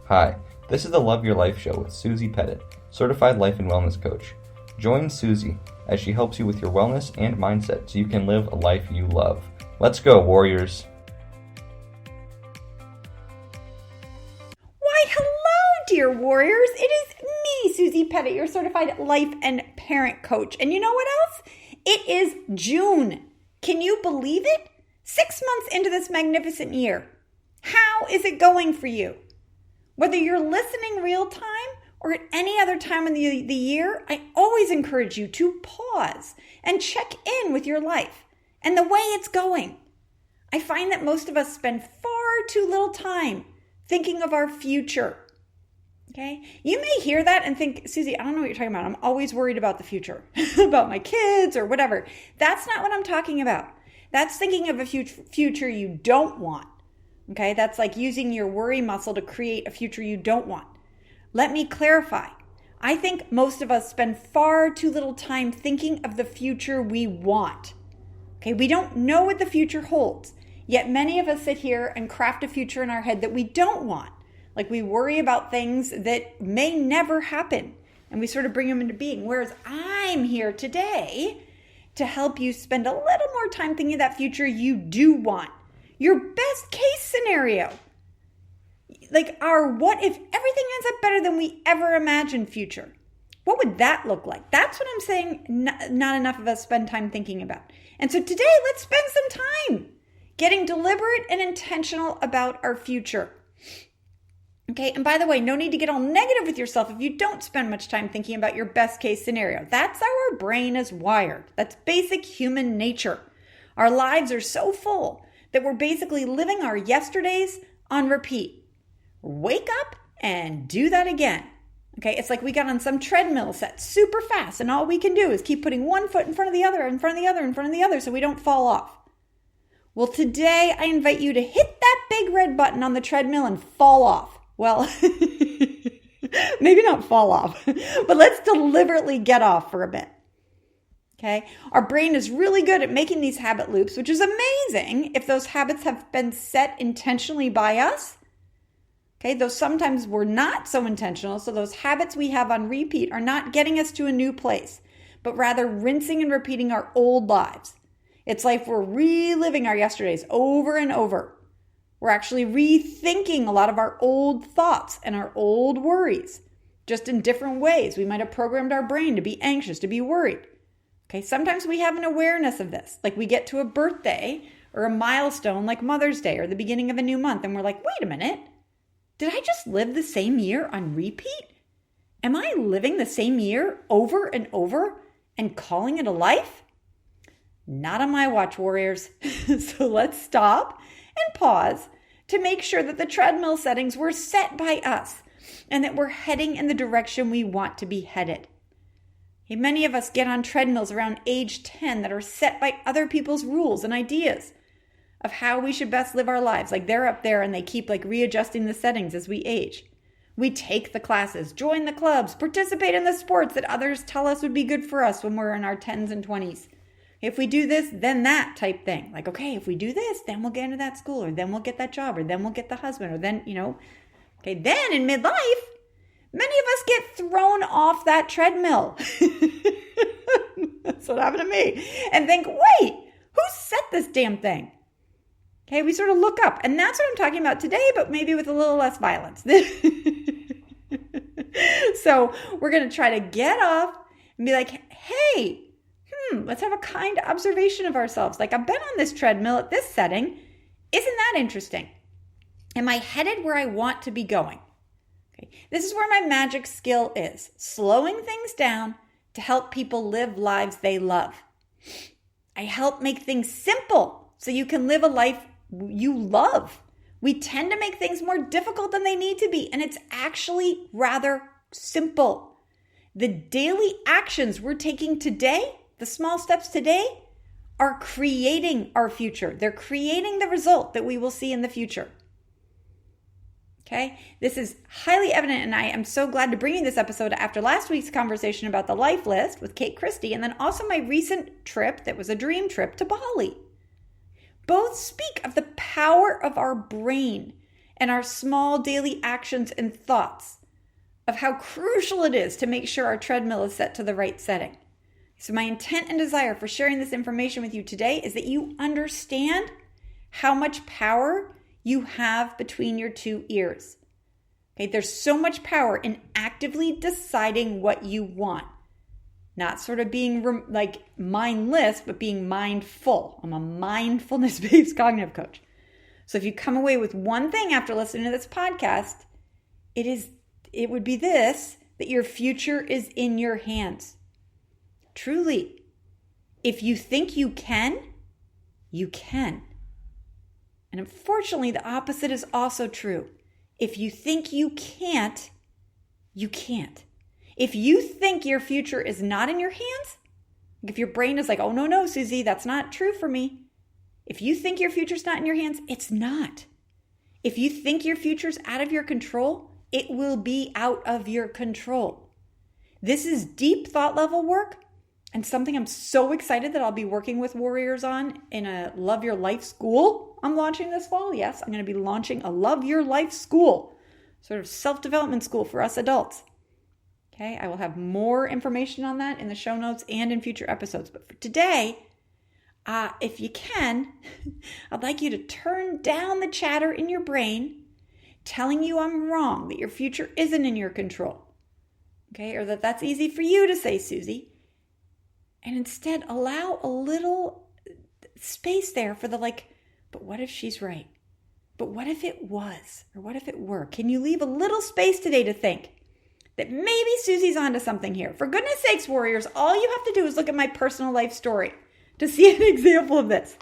Hi, this is the Love Your Life Show with Susie Pettit, Certified Life and Wellness Coach. Join Susie as she helps you with your wellness and mindset so you can live a life you love. Let's go, warriors! Why, hello, dear warriors. It is me, Susie Pettit, your Certified Life and Parent Coach. And you know what else? It is June. Can you believe it? 6 months into this magnificent year. How is it going for you? Whether you're listening real time or at any other time in the year, I always encourage you to pause and check in with your life and the way it's going. I find that most of us spend far too little time thinking of our future. Okay? You may hear that and think, Susie, I don't know what you're talking about. I'm always worried about the future, about my kids or whatever. That's not what I'm talking about. That's thinking of a future you don't want. Okay? That's like using your worry muscle to create a future you don't want. Let me clarify. I think most of us spend far too little time thinking of the future we want. Okay? We don't know what the future holds. Yet many of us sit here and craft a future in our head that we don't want. Like we worry about things that may never happen and we sort of bring them into being. Whereas I'm here today to help you spend a little more time thinking of that future you do want. Your best case scenario. Like our what if everything ends up better than we ever imagined future. What would that look like? That's what I'm saying not enough of us spend time thinking about. And so today, let's spend some time getting deliberate and intentional about our future. Okay, and by the way, no need to get all negative with yourself if you don't spend much time thinking about your best case scenario. That's how our brain is wired. That's basic human nature. Our lives are so full that we're basically living our yesterdays on repeat. Wake up and do that again. Okay, it's like we got on some treadmill set super fast and all we can do is keep putting one foot in front of the other, in front of the other, in front of the other so we don't fall off. Well, today I invite you to hit that big red button on the treadmill and fall off. Well, maybe not fall off, but let's deliberately get off for a bit. Okay. Our brain is really good at making these habit loops, which is amazing if those habits have been set intentionally by us. Okay. Though sometimes we're not so intentional. So those habits we have on repeat are not getting us to a new place, but rather rinsing and repeating our old lives. It's like we're reliving our yesterdays over and over. We're actually rethinking a lot of our old thoughts and our old worries, just in different ways. We might have programmed our brain to be anxious, to be worried. Okay, sometimes we have an awareness of this. Like we get to a birthday or a milestone like Mother's Day or the beginning of a new month, and we're like, wait a minute, did I just live the same year on repeat? Am I living the same year over and over and calling it a life? Not on my watch, warriors. So let's stop and pause to make sure that the treadmill settings were set by us and that we're heading in the direction we want to be headed. Okay, many of us get on treadmills around age 10 that are set by other people's rules and ideas of how we should best live our lives. Like they're up there and they keep like readjusting the settings as we age. We take the classes, join the clubs, participate in the sports that others tell us would be good for us when we're in our 10s and 20s. If we do this, then that type thing. Like, okay, if we do this, then we'll get into that school, or then we'll get that job, or then we'll get the husband, or then, Okay, then in midlife, many of us get thrown off that treadmill. That's what happened to me. And think, wait, who set this damn thing? Okay, we sort of look up. And that's what I'm talking about today, but maybe with a little less violence. So we're going to try to get off and be like, hey, let's have a kind observation of ourselves. Like, I've been on this treadmill at this setting. Isn't that interesting? Am I headed where I want to be going? Okay. This is where my magic skill is. Slowing things down to help people live lives they love. I help make things simple so you can live a life you love. We tend to make things more difficult than they need to be, and it's actually rather simple. The daily actions we're taking today, the small steps today, are creating our future. They're creating the result that we will see in the future. Okay? This is highly evident, and I am so glad to bring you this episode after last week's conversation about the life list with Kate Christie, and then also my recent trip that was a dream trip to Bali. Both speak of the power of our brain and our small daily actions and thoughts of how crucial it is to make sure our treadmill is set to the right setting. So my intent and desire for sharing this information with you today is that you understand how much power you have between your two ears. Okay, there's so much power in actively deciding what you want. Not sort of being like mindless, but being mindful. I'm a mindfulness-based cognitive coach. So if you come away with one thing after listening to this podcast, it would be this, that your future is in your hands. Truly. If you think you can, you can. And unfortunately, the opposite is also true. If you think you can't, you can't. If you think your future is not in your hands, if your brain is like, oh, no, Susie, that's not true for me. If you think your future's not in your hands, it's not. If you think your future's out of your control, it will be out of your control. This is deep thought level work and something I'm so excited that I'll be working with warriors on in a Love Your Life school I'm launching this fall. Yes, I'm going to be launching a Love Your Life school, sort of self-development school for us adults. Okay, I will have more information on that in the show notes and in future episodes. But for today, if you can, I'd like you to turn down the chatter in your brain telling you I'm wrong, that your future isn't in your control. Okay, or that that's easy for you to say, Susie. And instead, allow a little space there for the but what if she's right? But what if it was? Or what if it were? Can you leave a little space today to think that maybe Susie's onto something here? For goodness sakes, warriors, all you have to do is look at my personal life story to see an example of this.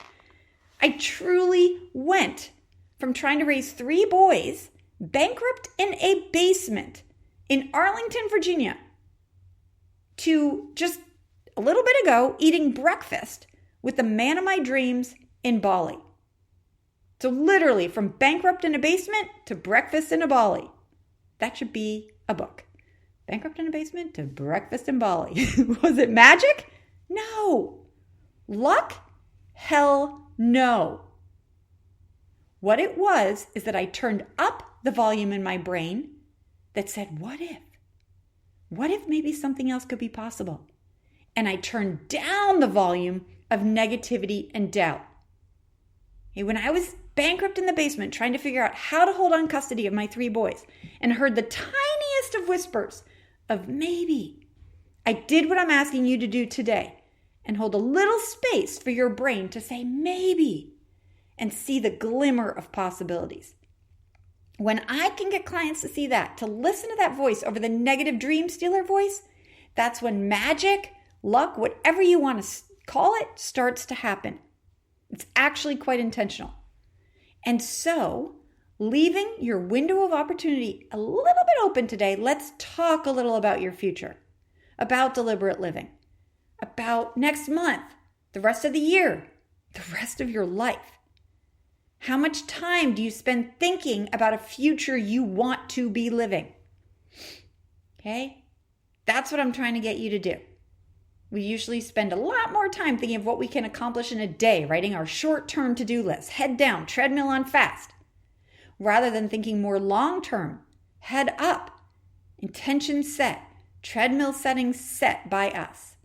I truly went from trying to raise 3 boys, bankrupt in a basement in Arlington, Virginia, to just a little bit ago eating breakfast with the man of my dreams in Bali. So literally from bankrupt in a basement to breakfast in a Bali. That should be a book. Bankrupt in a basement to breakfast in Bali. Was it magic? No. Luck? Hell no. What it was is that I turned up the volume in my brain that said, what if? What if maybe something else could be possible? And I turned down the volume of negativity and doubt. Hey, when I was bankrupt in the basement trying to figure out how to hold on custody of my 3 boys and heard the tiniest of whispers of maybe, I did what I'm asking you to do today and hold a little space for your brain to say maybe and see the glimmer of possibilities. When I can get clients to see that, to listen to that voice over the negative dream stealer voice, that's when magic, luck, whatever you want to call it, starts to happen. It's actually quite intentional. And so, leaving your window of opportunity a little bit open today, let's talk a little about your future, about deliberate living, about next month, the rest of the year, the rest of your life. How much time do you spend thinking about a future you want to be living? Okay? That's what I'm trying to get you to do. We usually spend a lot more time thinking of what we can accomplish in a day, writing our short-term to-do list, head down, treadmill on fast, rather than thinking more long-term, head up, intention set, treadmill settings set by us.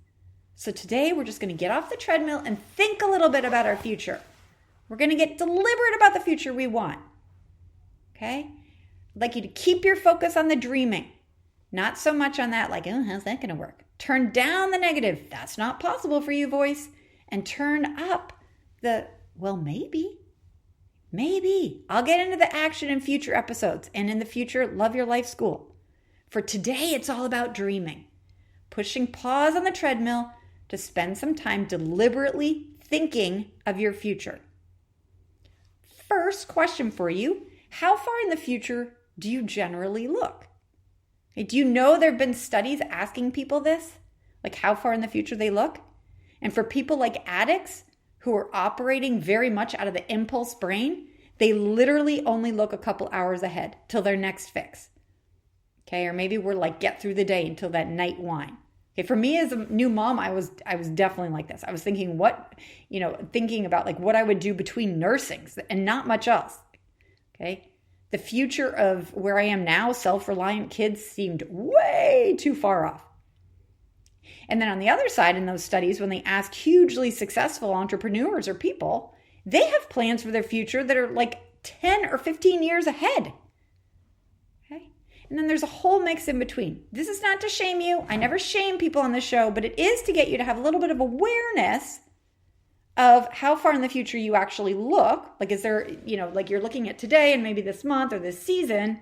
So today we're just going to get off the treadmill and think a little bit about our future. We're going to get deliberate about the future we want. Okay? I'd like you to keep your focus on the dreaming, not so much on that how's that going to work? Turn down the negative, that's not possible for you voice, and turn up the, well, maybe. I'll get into the action in future episodes and in the future Love Your Life School. For today, it's all about dreaming. Pushing pause on the treadmill to spend some time deliberately thinking of your future. First question for you, how far in the future do you generally look? Do you know there have been studies asking people this? Like how far in the future they look? And for people like addicts who are operating very much out of the impulse brain, they literally only look a couple hours ahead till their next fix. Okay, or maybe we're get through the day until that night wine. Okay, for me as a new mom, I was definitely like this. I was thinking thinking about what I would do between nursings and not much else. Okay, The future of where I am now, self-reliant kids, seemed way too far off. And then on the other side, in those studies, when they asked hugely successful entrepreneurs or people, they have plans for their future that are like 10 or 15 years ahead. Okay? And then there's a whole mix in between. This is not to shame you. I never shame people on this show, but it is to get you to have a little bit of awareness of how far in the future you actually look. Like, is there, like you're looking at today and maybe this month or this season,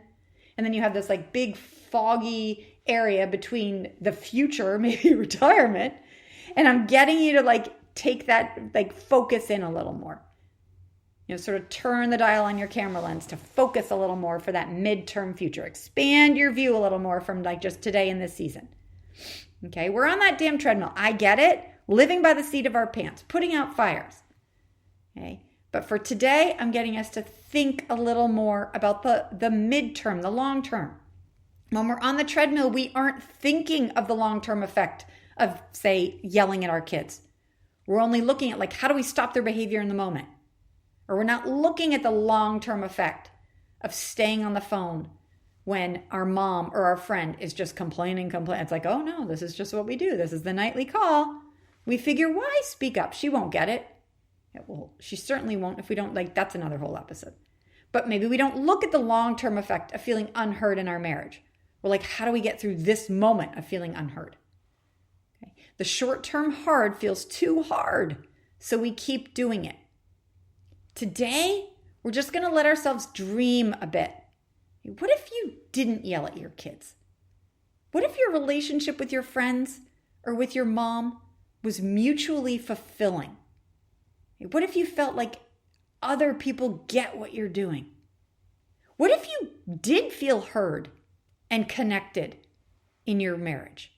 and then you have this like big foggy area between the future, maybe retirement, and I'm getting you to like take that, like focus in a little more. Sort of turn the dial on your camera lens to focus a little more for that midterm future. Expand your view a little more from like just today in this season. Okay, we're on that damn treadmill. I get it. Living by the seat of our pants, putting out fires. Okay, but for today, I'm getting us to think a little more about the midterm, the long term. When we're on the treadmill, we aren't thinking of the long-term effect of, say, yelling at our kids. We're only looking at, like, how do we stop their behavior in the moment? Or we're not looking at the long-term effect of staying on the phone when our mom or our friend is just complaining. It's like, oh no, this is just what we do. This is the nightly call. We figure, why speak up? She won't get it. Well, she certainly won't if we don't, like, that's another whole episode. But maybe we don't look at the long-term effect of feeling unheard in our marriage. We're like, how do we get through this moment of feeling unheard? Okay. The short-term hard feels too hard, so we keep doing it. Today, we're just going to let ourselves dream a bit. What if you didn't yell at your kids? What if your relationship with your friends or with your mom was mutually fulfilling? What if you felt like other people get what you're doing? What if you did feel heard and connected in your marriage?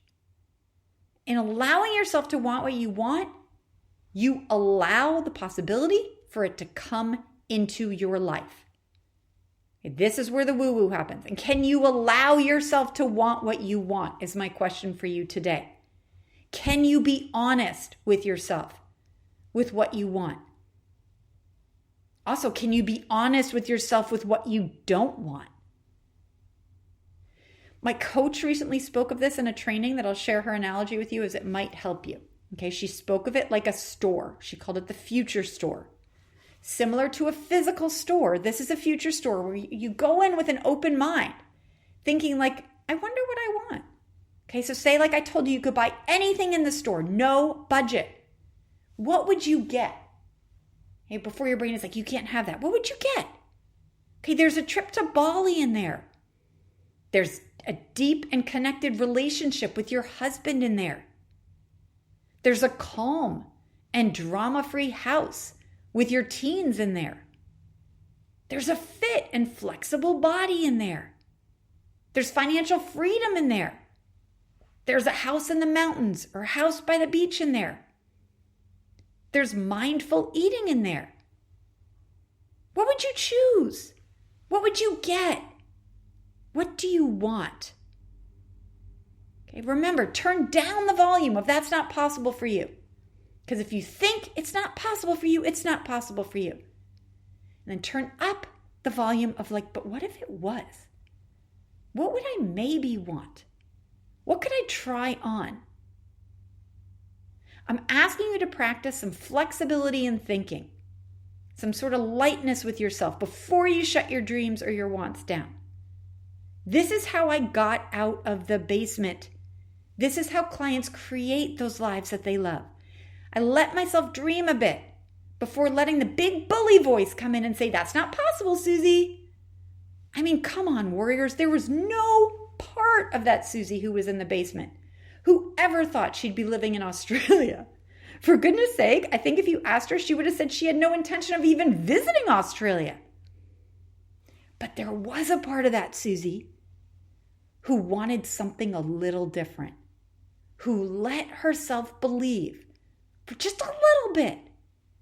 In allowing yourself to want what you want, you allow the possibility for it to come into your life. This is where the woo-woo happens. And can you allow yourself to want what you want is my question for you today. Can you be honest with yourself with what you want? Also, can you be honest with yourself with what you don't want? My coach recently spoke of this in a training that I'll share her analogy with you as it might help you. Okay, she spoke of it like a store. She called it the future store. Similar to a physical store, this is a future store where you go in with an open mind, thinking like, I wonder what I want. Okay, so say like I told you, you could buy anything in the store, no budget. What would you get? Okay, before your brain is like, you can't have that. What would you get? Okay, there's a trip to Bali in there. There's a deep and connected relationship with your husband in there. There's a calm and drama-free house with your teens in there. There's a fit and flexible body in there. There's financial freedom in there. There's a house in the mountains or a house by the beach in there. There's mindful eating in there. What would you choose? What would you get? What do you want? Okay, remember, turn down the volume of that's not possible for you. Because if you think it's not possible for you, it's not possible for you. And then turn up the volume of like, but what if it was? What would I maybe want? What could I try on? I'm asking you to practice some flexibility in thinking, some sort of lightness with yourself before you shut your dreams or your wants down. This is how I got out of the basement. This is how clients create those lives that they love. I let myself dream a bit before letting the big bully voice come in and say, that's not possible, Susie. I mean, come on, warriors. There was no part of that Susie who was in the basement who ever thought she'd be living in Australia. For goodness sake, I think if you asked her, she would have said she had no intention of even visiting Australia. But there was a part of that Susie who wanted something a little different, who let herself believe for just a little bit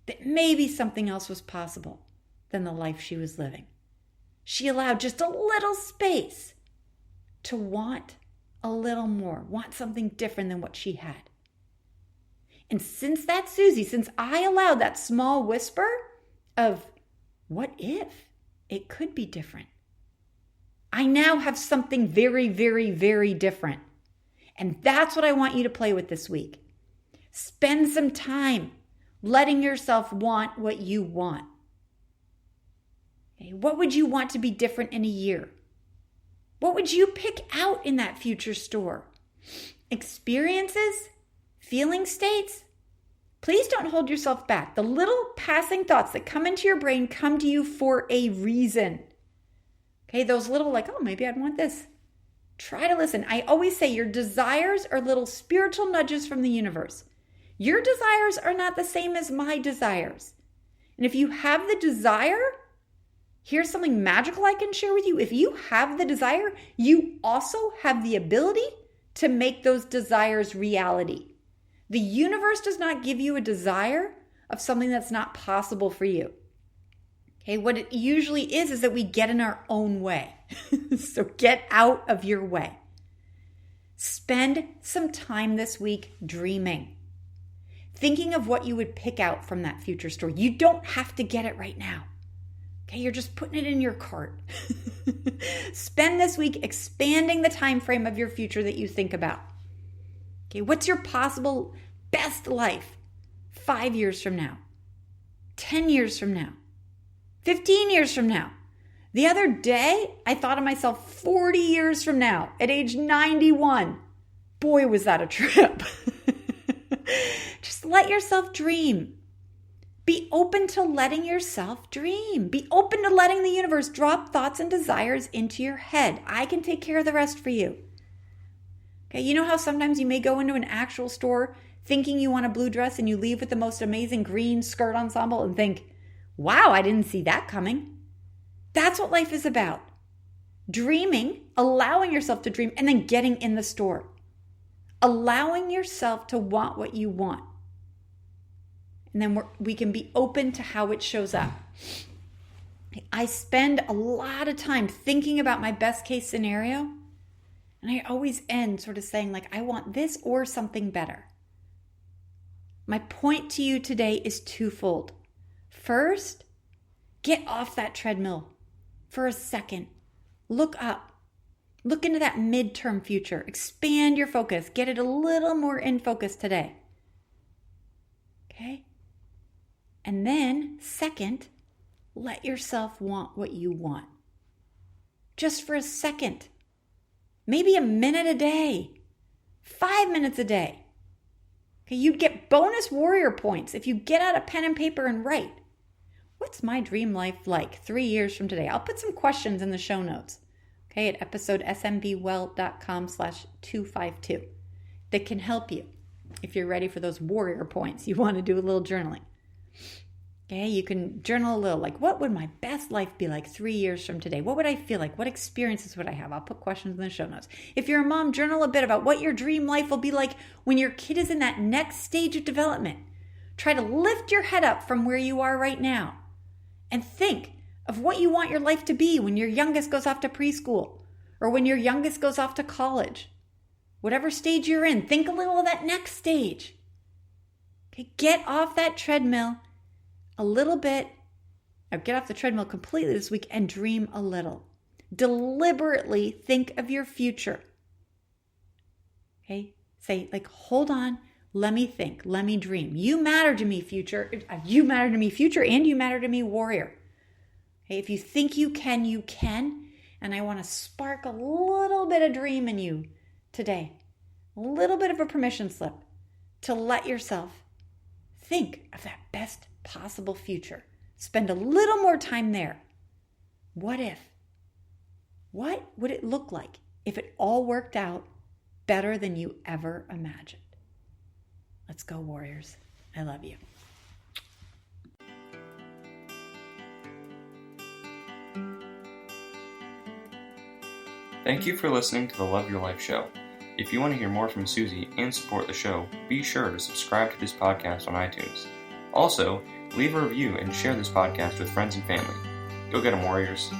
that maybe something else was possible than the life she was living. She allowed just a little space to want a little more, want something different than what she had. And since that Susie, since I allowed that small whisper of what if it could be different, I now have something very, very, very different. And that's what I want you to play with this week. Spend some time letting yourself want what you want. Okay, what would you want to be different in a year? What would you pick out in that future store? Experiences? Feeling states? Please don't hold yourself back. The little passing thoughts that come into your brain come to you for a reason. Okay, those little like, oh, maybe I'd want this. Try to listen. I always say your desires are little spiritual nudges from the universe. Your desires are not the same as my desires. And if you have the desire, here's something magical I can share with you. If you have the desire, you also have the ability to make those desires reality. The universe does not give you a desire of something that's not possible for you. Okay, what it usually is that we get in our own way. So get out of your way. Spend some time this week dreaming, thinking of what you would pick out from that future store. You don't have to get it right now. Okay, you're just putting it in your cart. Spend this week expanding the time frame of your future that you think about. Okay, what's your possible best life 5 years from now, 10 years from now, 15 years from now? The other day, I thought of myself 40 years from now at age 91. Boy, was that a trip. Just let yourself dream. Be open to letting yourself dream. Be open to letting the universe drop thoughts and desires into your head. I can take care of the rest for you. Okay, you know how sometimes you may go into an actual store thinking you want a blue dress and you leave with the most amazing green skirt ensemble and think, wow, I didn't see that coming. That's what life is about. Dreaming, allowing yourself to dream, and then getting in the store. Allowing yourself to want what you want. And then we can be open to how it shows up. I spend a lot of time thinking about my best case scenario. And I always end sort of saying like, I want this or something better. My point to you today is twofold. First, get off that treadmill for a second. Look up. Look into that midterm future. Expand your focus. Get it a little more in focus today. Okay? And then, second, let yourself want what you want. Just for a second. Maybe a minute a day. 5 minutes a day. Okay, you'd get bonus warrior points if you get out a pen and paper and write. What's my dream life like 3 years from today? I'll put some questions in the show notes. Okay, at episode smbwell.com/252 that can help you if you're ready for those warrior points. You want to do a little journaling. Okay, you can journal a little, like what would my best life be like 3 years from today? What would I feel like? What experiences would I have? I'll put questions in the show notes. If you're a mom, journal a bit about what your dream life will be like when your kid is in that next stage of development. Try to lift your head up from where you are right now and think of what you want your life to be when your youngest goes off to preschool or when your youngest goes off to college. Whatever stage you're in, think a little of that next stage. Okay, get off that treadmill a little bit, or get off the treadmill completely this week and dream a little. Deliberately think of your future. Okay? Say, like, hold on, let me think, let me dream. You matter to me, future. You matter to me, future, and you matter to me, warrior. Okay? If you think you can, you can. And I want to spark a little bit of dream in you today. A little bit of a permission slip to let yourself think of that best possible future. Spend a little more time there. What if? What would it look like if it all worked out better than you ever imagined? Let's go, warriors. I love you. Thank you for listening to the Love Your Life show. If you want to hear more from Susie and support the show, be sure to subscribe to this podcast on iTunes. Also, leave a review and share this podcast with friends and family. Go get 'em, warriors.